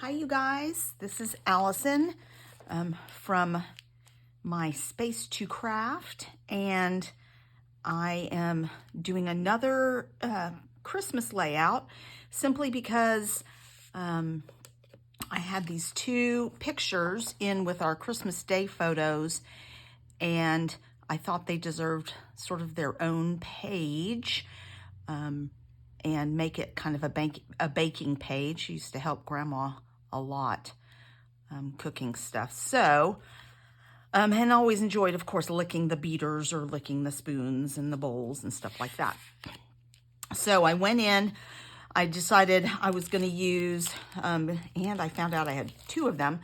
Hi you guys, this is Allison from my Space to Craft, and I am doing another Christmas layout simply because I had these two pictures in with our Christmas Day photos, and I thought they deserved sort of their own page. And make it kind of a baking page. She used to help Grandma a lot cooking stuff. So, and always enjoyed, of course, licking the beaters or licking the spoons and the bowls and stuff like that. So I went in, I decided I was going to use, and I found out I had two of them,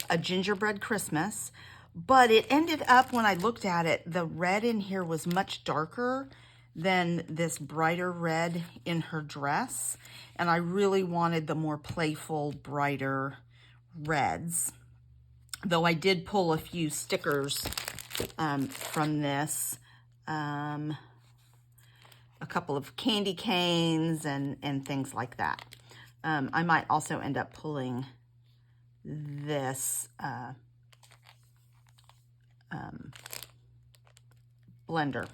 a gingerbread Christmas, but it ended up, when I looked at it, the red in here was much darker than this brighter red in her dress. And I really wanted the more playful, brighter reds. Though I did pull a few stickers from this. A couple of candy canes and things like that. I might also end up pulling this blender.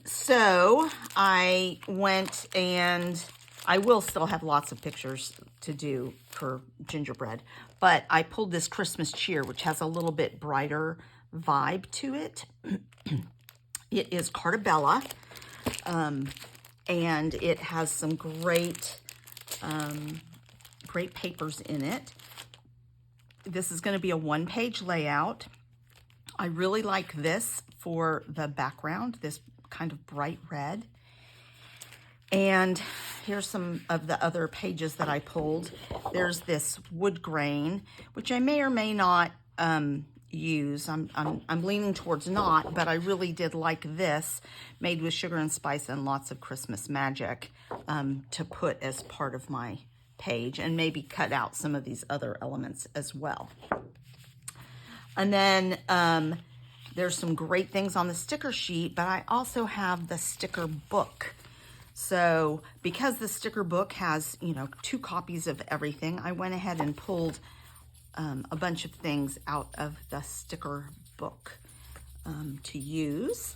So I went, and I will still have lots of pictures to do for gingerbread, but I pulled this Christmas Cheer, which has a little bit brighter vibe to it. It is Carta Bella, and it has some great papers in it. This is going to be a one-page layout. I really like this for the background, this kind of bright red. And here's some of the other pages that I pulled. There's this wood grain, which I may or may not use. I'm leaning towards not, but I really did like this, made with sugar and spice and lots of Christmas magic, to put as part of my page, and maybe cut out some of these other elements as well. And then there's some great things on the sticker sheet, but I also have the sticker book. So because the sticker book has, you know, 2 copies of everything, I went ahead and pulled a bunch of things out of the sticker book to use.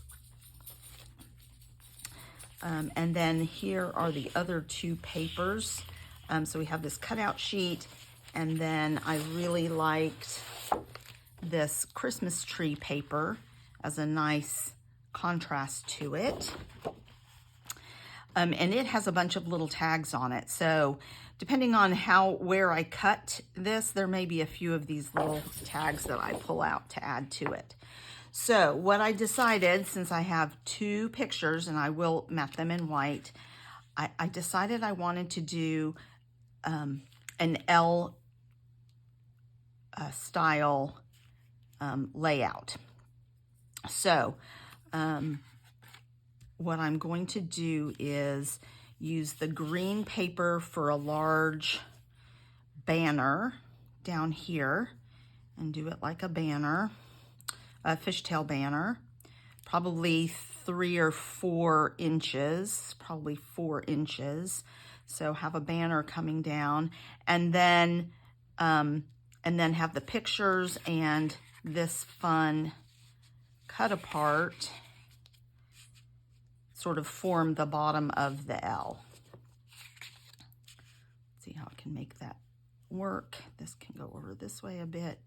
And then here are the other 2 papers. So we have this cutout sheet, and then I really liked this Christmas tree paper as a nice contrast to it. And it has a bunch of little tags on it. So depending on where I cut this, there may be a few of these little tags that I pull out to add to it. So what I decided, since I have 2 pictures and I will mat them in white, I decided I wanted to do an L style layout. So what I'm going to do is use the green paper for a large banner down here, and do it like a banner, a fishtail banner, probably 3 or 4 inches, probably 4 inches. So have a banner coming down, and then have the pictures and this fun cut apart sort of form the bottom of the L. Let's see how I can make that work. This can go over this way a bit.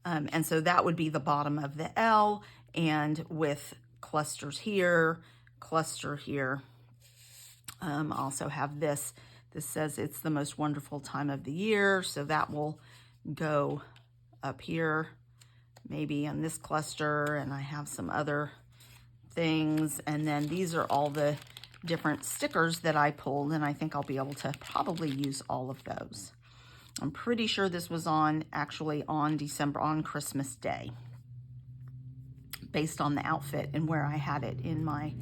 And so that would be the bottom of the L, and with clusters here, cluster here. Also have this. This says it's the most wonderful time of the year, so that will go up here, maybe on this cluster, and I have some other things. And then these are all the different stickers that I pulled, and I think I'll be able to probably use all of those. I'm pretty sure this was actually on Christmas Day, based on the outfit and where I had it in my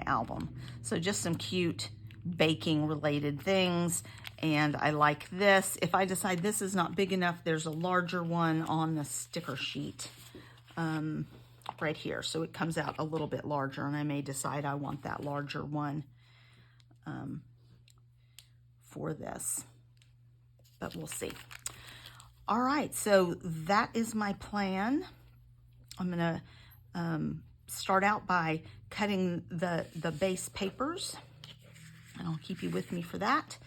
album. So just some cute baking related things. And I like this. If I decide this is not big enough, there's a larger one on the sticker sheet right here. So it comes out a little bit larger, and I may decide I want that larger one for this. but we'll see. All right, so that is my plan. I'm gonna start out by cutting the base papers, and I'll keep you with me for that.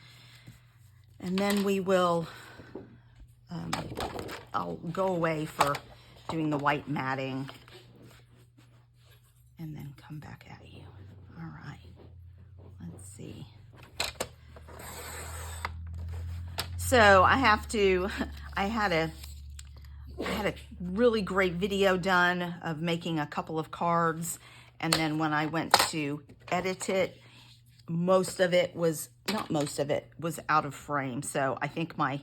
And then we will, I'll go away for doing the white matting and then come back at you. All right, let's see. So I had a really great video done of making a couple of cards, and then when I went to edit it, most of it was out of frame. So I think my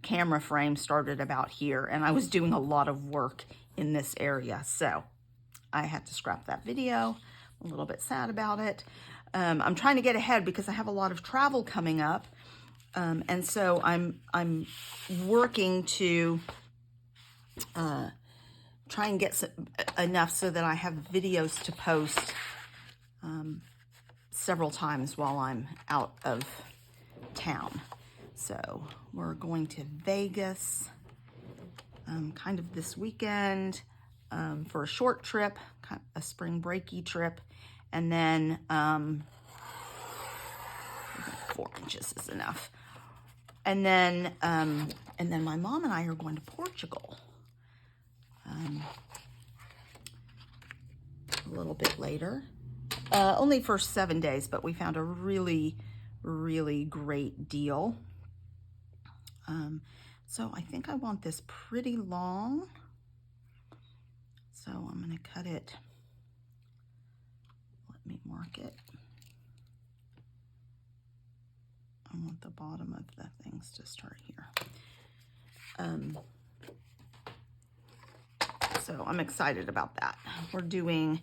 camera frame started about here, and I was doing a lot of work in this area. So I had to scrap that video. I'm a little bit sad about it. I'm trying to get ahead because I have a lot of travel coming up. And so I'm working to try and get enough so that I have videos to post several times while I'm out of town. So we're going to Vegas kind of this weekend for a short trip, a spring breaky trip, and then 4 inches is enough. And then my mom and I are going to Portugal a little bit later. Only for 7 days, but we found a really, really great deal. So I think I want this pretty long. So I'm going to cut it. Let me mark it. I want the bottom of the things to start here. So I'm excited about that. We're doing,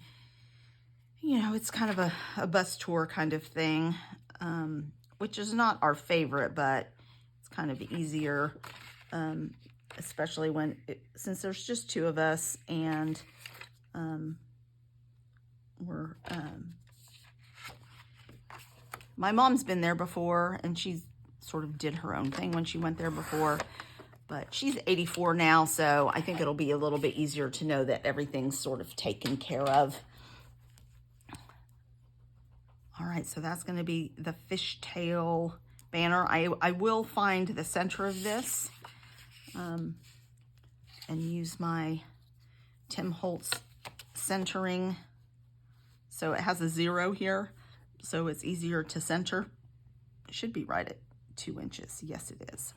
you know, it's kind of a bus tour kind of thing, which is not our favorite, but it's kind of easier, especially since there's just 2 of us, and my mom's been there before, and she sort of did her own thing when she went there before, but she's 84 now, so I think it'll be a little bit easier to know that everything's sort of taken care of. All right, so that's going to be the fishtail banner. I will find the center of this and use my Tim Holtz centering. So it has a 0 here, so it's easier to center. It should be right at 2 inches. Yes, it is.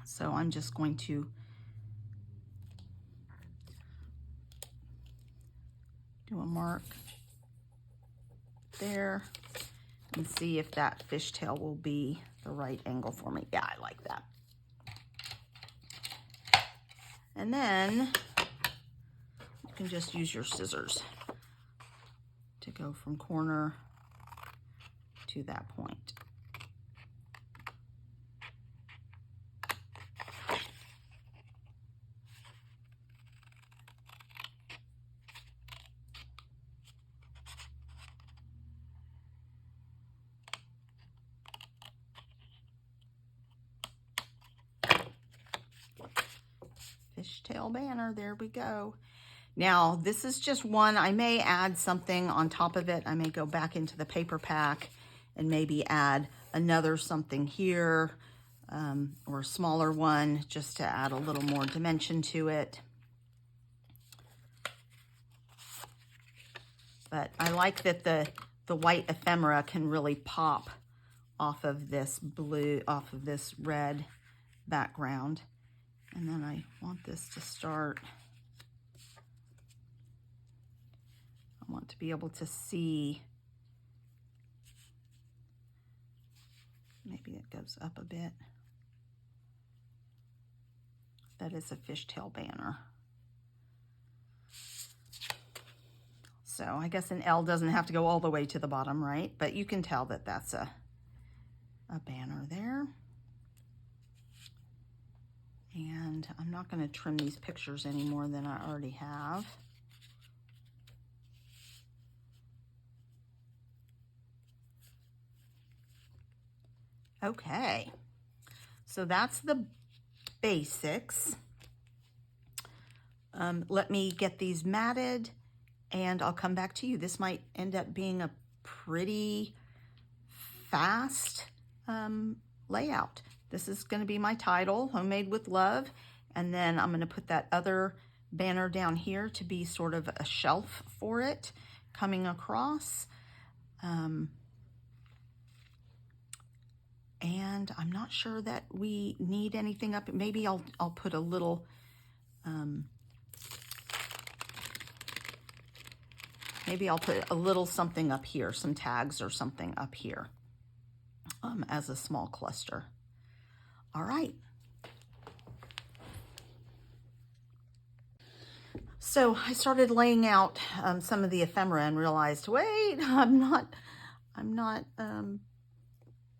So I'm just going to do a mark there and see if that fishtail will be the right angle for me. Yeah, I like that. And then you can just use your scissors to go from corner to that point. Fishtail banner, there we go. Now, this is just one. I may add something on top of it. I may go back into the paper pack and maybe add another something here, or a smaller one, just to add a little more dimension to it. But I like that the white ephemera can really pop off of this blue, off of this red background. And then I want this to start, I want to be able to see, maybe it goes up a bit. That is a fishtail banner. So I guess an L doesn't have to go all the way to the bottom, right? But you can tell that that's a banner there. And I'm not going to trim these pictures any more than I already have. Okay, So that's the basics. Let me get these matted and I'll come back to you. This might end up being a pretty fast layout. This is going to be my title, Homemade with Love, and then I'm going to put that other banner down here to be sort of a shelf for it coming across. And I'm not sure that we need anything up. Maybe I'll put a little maybe I'll put a little something up here, some tags or something up here as a small cluster. All right. So I started laying out some of the ephemera and realized, wait, I'm not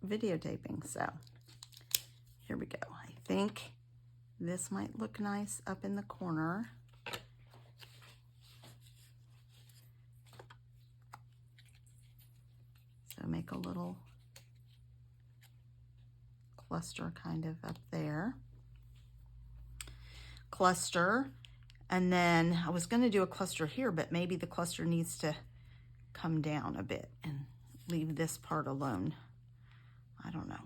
videotaping. So here we go. I think this might look nice up in the corner. So make a little cluster kind of up there. Cluster. And then I was going to do a cluster here, but maybe the cluster needs to come down a bit and leave this part alone. I don't know.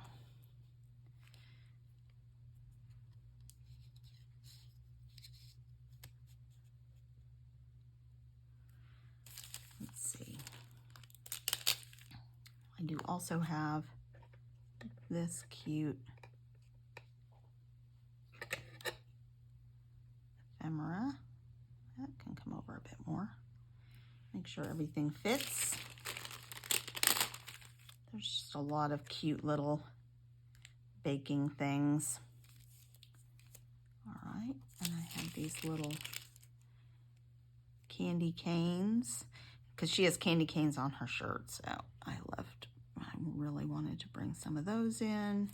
Let's see. I do also have this cute ephemera. That can come over a bit more. Make sure everything fits. There's just a lot of cute little baking things. All right, and I have these little candy canes because she has candy canes on her shirt, so I really wanted to bring some of those in.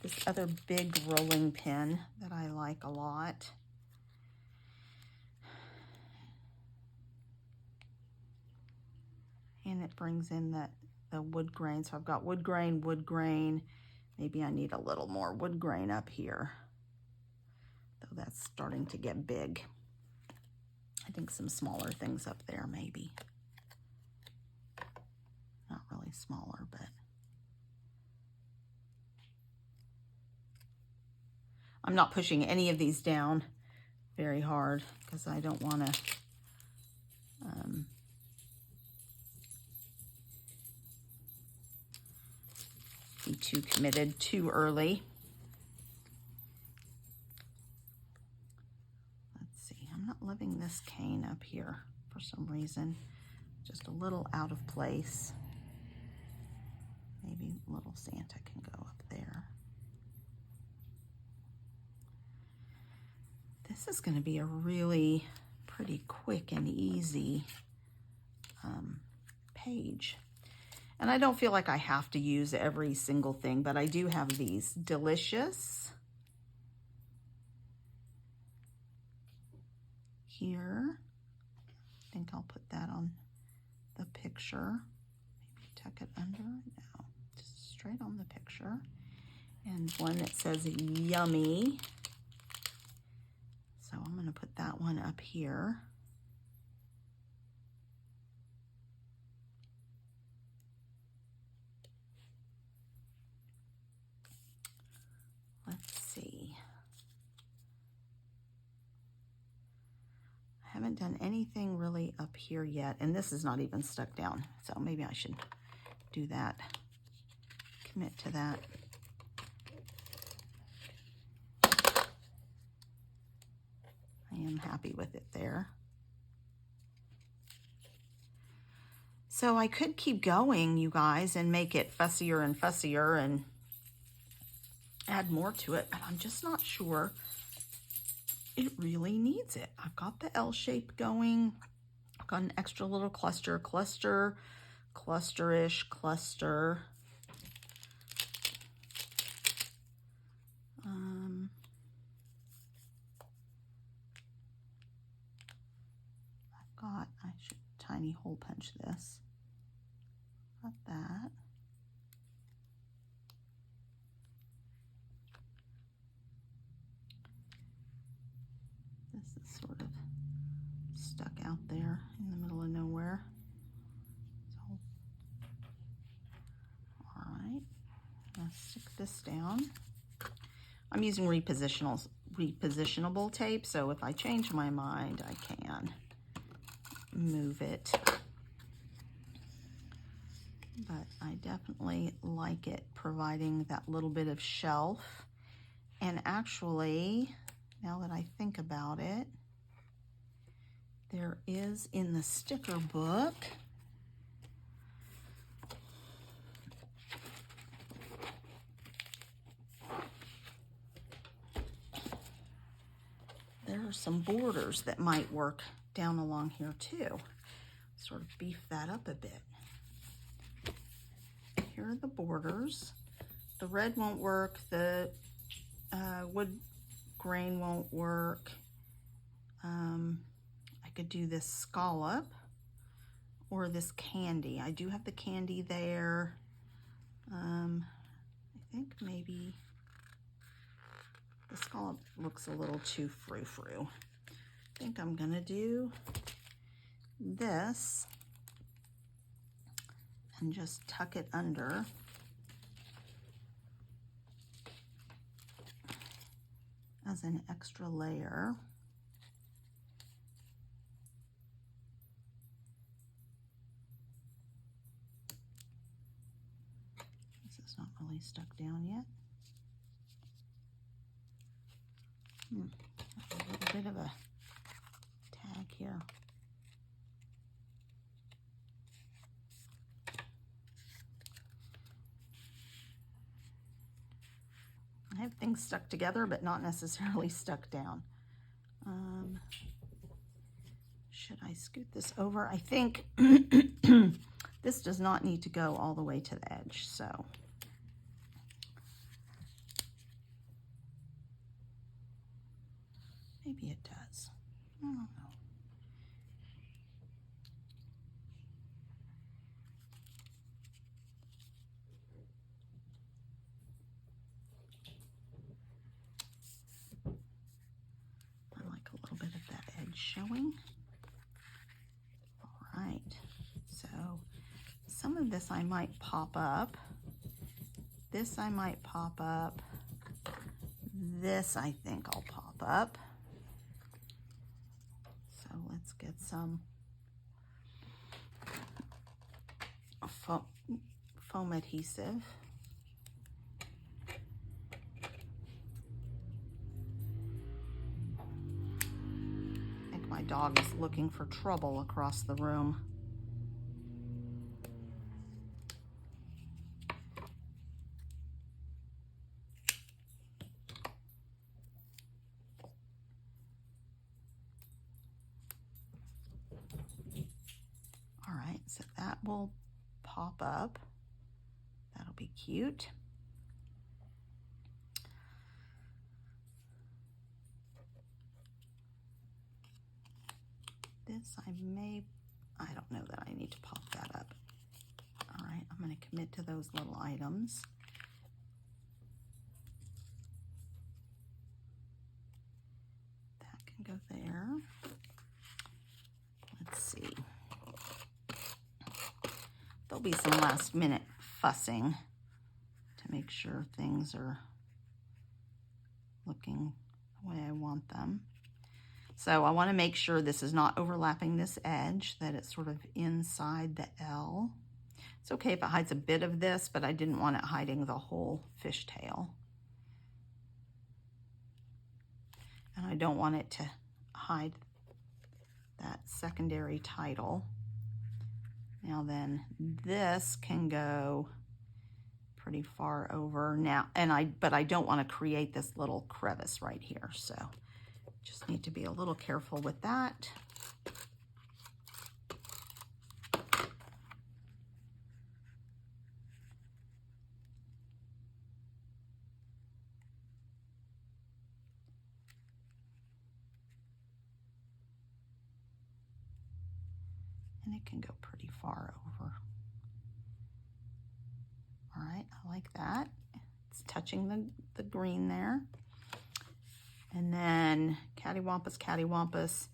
This other big rolling pin that I like a lot. And it brings in the wood grain. So I've got wood grain, wood grain. Maybe I need a little more wood grain up here, though that's starting to get big. I think some smaller things up there maybe. Not really smaller, but I'm not pushing any of these down very hard because I don't want to be too committed too early. Let's see, I'm not loving this cane up here for some reason. Just a little out of place. Maybe little Santa can go up there. This is going to be a really pretty quick and easy page. And I don't feel like I have to use every single thing, but I do have these delicious here. I think I'll put that on the picture. Maybe tuck it under. No, just straight on the picture. And one that says yummy. So I'm going to put that one up here. Let's see. I haven't done anything really up here yet, and this is not even stuck down, so maybe I should do that. Commit to that. I am happy with it there. So I could keep going, you guys, and make it fussier and fussier and add more to it, but I'm just not sure it really needs it. I've got the L shape going. I've got an extra little cluster, cluster-ish, cluster. tiny hole punch this. Got that. This is sort of stuck out there in the middle of nowhere. So, all right, let's stick this down. I'm using repositionable tape, so if I change my mind, I can move it. But I definitely like it providing that little bit of shelf. And actually, now that I think about it, there is in the sticker book there are some borders that might work down along here too. Sort of beef that up a bit. Here are the borders. The red won't work, the wood grain won't work. I could do this scallop or this candy. I do have the candy there. I think maybe the scallop looks a little too frou-frou. I think I'm gonna do this and just tuck it under. As an extra layer. This is not really stuck down yet. A little bit of a tag here. I have things stuck together, but not necessarily stuck down. Should I scoot this over? I think this does not need to go all the way to the edge, so. Maybe it does. I don't know. I like a little bit of that edge showing. All right, so some of this I might pop up. This I might pop up. This I think I'll pop up. So let's get some foam adhesive. I think my dog is looking for trouble across the room. All right, so that will pop up. That'll be cute. This I don't know that I need to pop that up. All right, I'm going to commit to those little items. That can go there. Let's see. There'll be some last minute fussing to make sure things are looking the way I want them. So I want to make sure this is not overlapping this edge, that it's sort of inside the L. It's okay if it hides a bit of this, but I didn't want it hiding the whole fishtail. And I don't want it to hide that secondary title. Now then, this can go pretty far over now, but I don't want to create this little crevice right here, so just need to be a little careful with that. And it can go pretty far over. All right, I like that. It's touching the green there. And then cattywampus,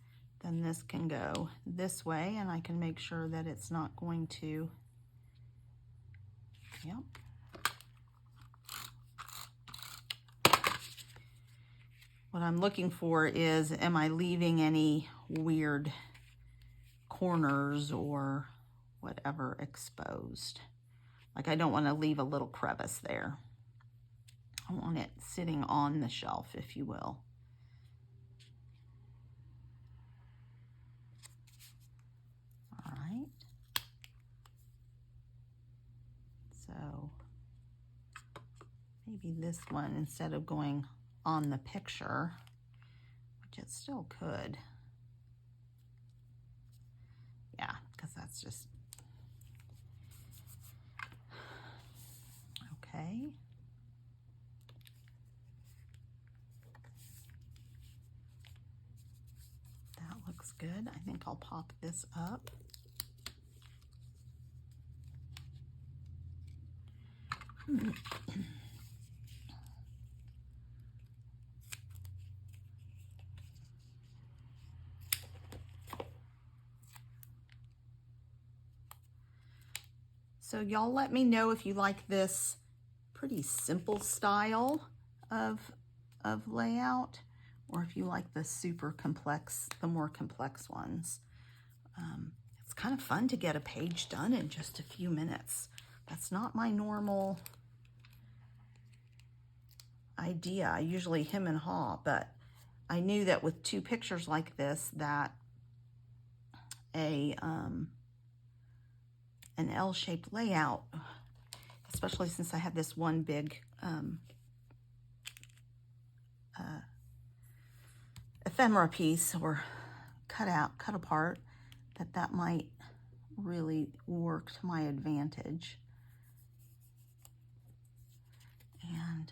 then this can go this way, and I can make sure that it's not going to, yep. What I'm looking for is, am I leaving any weird corners or whatever exposed? Like, I don't want to leave a little crevice there. I want it sitting on the shelf, if you will. All right. So maybe this one, instead of going on the picture, which it still could. Yeah, because that's just, okay. That looks good. I think I'll pop this up. So y'all let me know if you like this pretty simple style of layout, or if you like the super complex, the more complex ones. It's kind of fun to get a page done in just a few minutes. That's not my normal idea. I usually hem and haw, but I knew that with two pictures like this, that an L-shaped layout, especially since I had this one big ephemera piece, or cut apart, that might really work to my advantage. And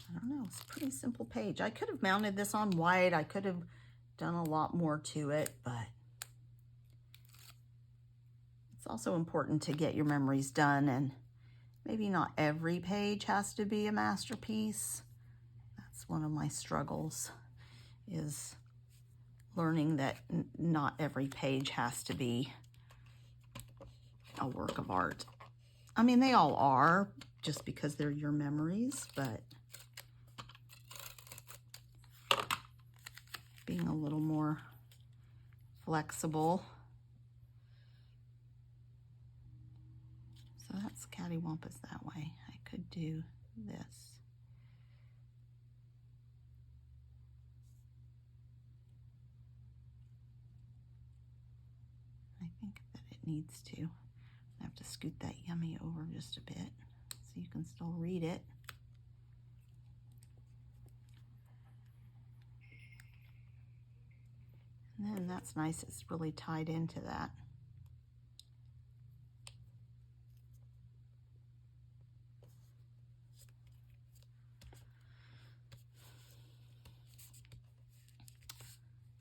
I don't know, it's a pretty simple page. I could have mounted this on white. I could have done a lot more to it, but it's also important to get your memories done, and maybe not every page has to be a masterpiece. That's one of my struggles, is learning that not every page has to be a work of art. I mean, they all are, just because they're your memories, but being a little more flexible. So that's cattywampus that way. I could do this. I think that it needs to. I have to scoot that yummy over just a bit so you can still read it. And then that's nice, it's really tied into that.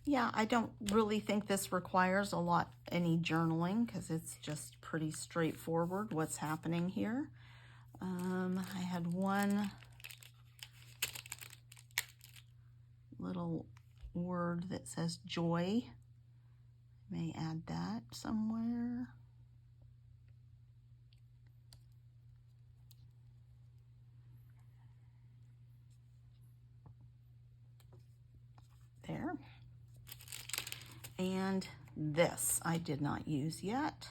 Yeah, I don't really think this requires any journaling, because it's just pretty straightforward what's happening here. I had one little word that says joy. I may add that somewhere. There. And this I did not use yet.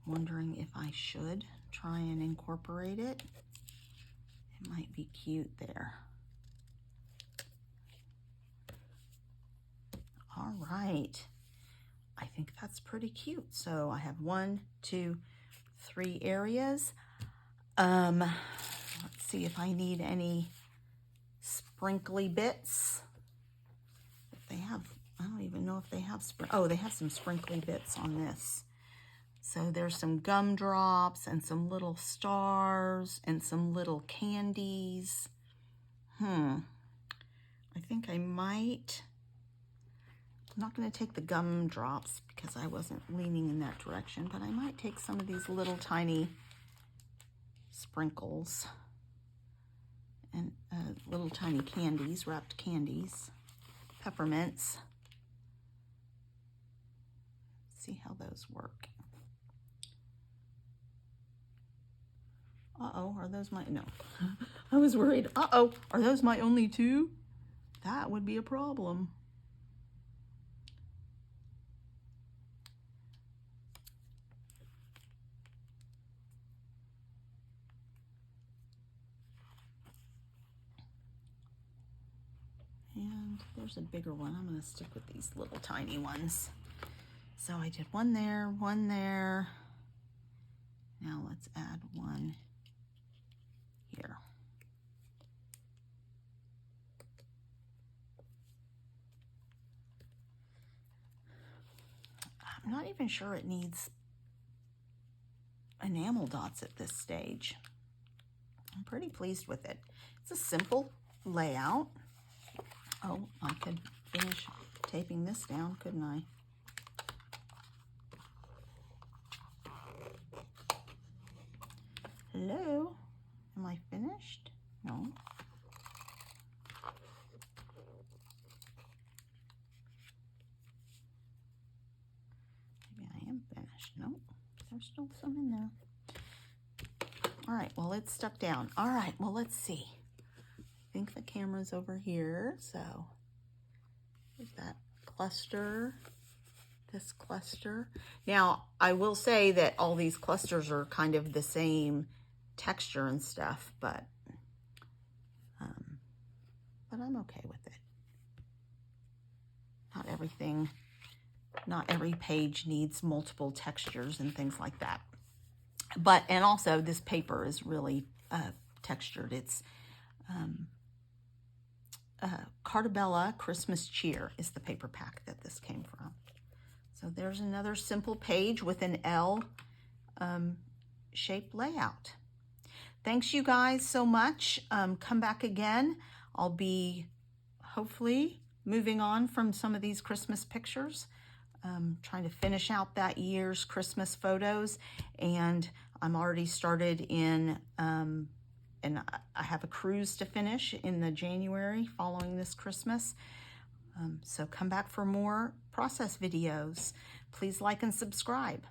Wondering if I should try and incorporate it. It might be cute there. All right. I think that's pretty cute. So I have 1, 2, 3 areas. Let's see if I need any sprinkly bits. If they have, I don't even know if they have, oh, they have some sprinkly bits on this. So there's some gumdrops and some little stars and some little candies. I think I might I'm not going to take the gumdrops because I wasn't leaning in that direction, but I might take some of these little tiny sprinkles and little tiny candies, wrapped candies, peppermints. See how those work. Uh-oh, are those my, no. I was worried, uh-oh, are those my only two? That would be a problem. And there's a bigger one. I'm going to stick with these little tiny ones. So I did one there, one there. Now let's add one here. I'm not even sure it needs enamel dots at this stage. I'm pretty pleased with it. It's a simple layout. Oh, I could finish taping this down, couldn't I? Hello? Am I finished? No. Maybe I am finished. Nope. There's still some in there. All right, well, it's stuck down. All right, well, let's see. I think the camera's over here, so there's that cluster, this cluster. Now, I will say that all these clusters are kind of the same texture and stuff, but I'm okay with it. Not every page needs multiple textures and things like that. But, and also this paper is really textured. It's Carta Bella Christmas Cheer is the paper pack that this came from. So there's another simple page with an L shaped layout. Thanks you guys so much. Come back again. I'll be hopefully moving on from some of these Christmas pictures. Trying to finish out that year's Christmas photos, and I'm already started in, and I have a cruise to finish in the January following this Christmas. So come back for more process videos. Please like and subscribe.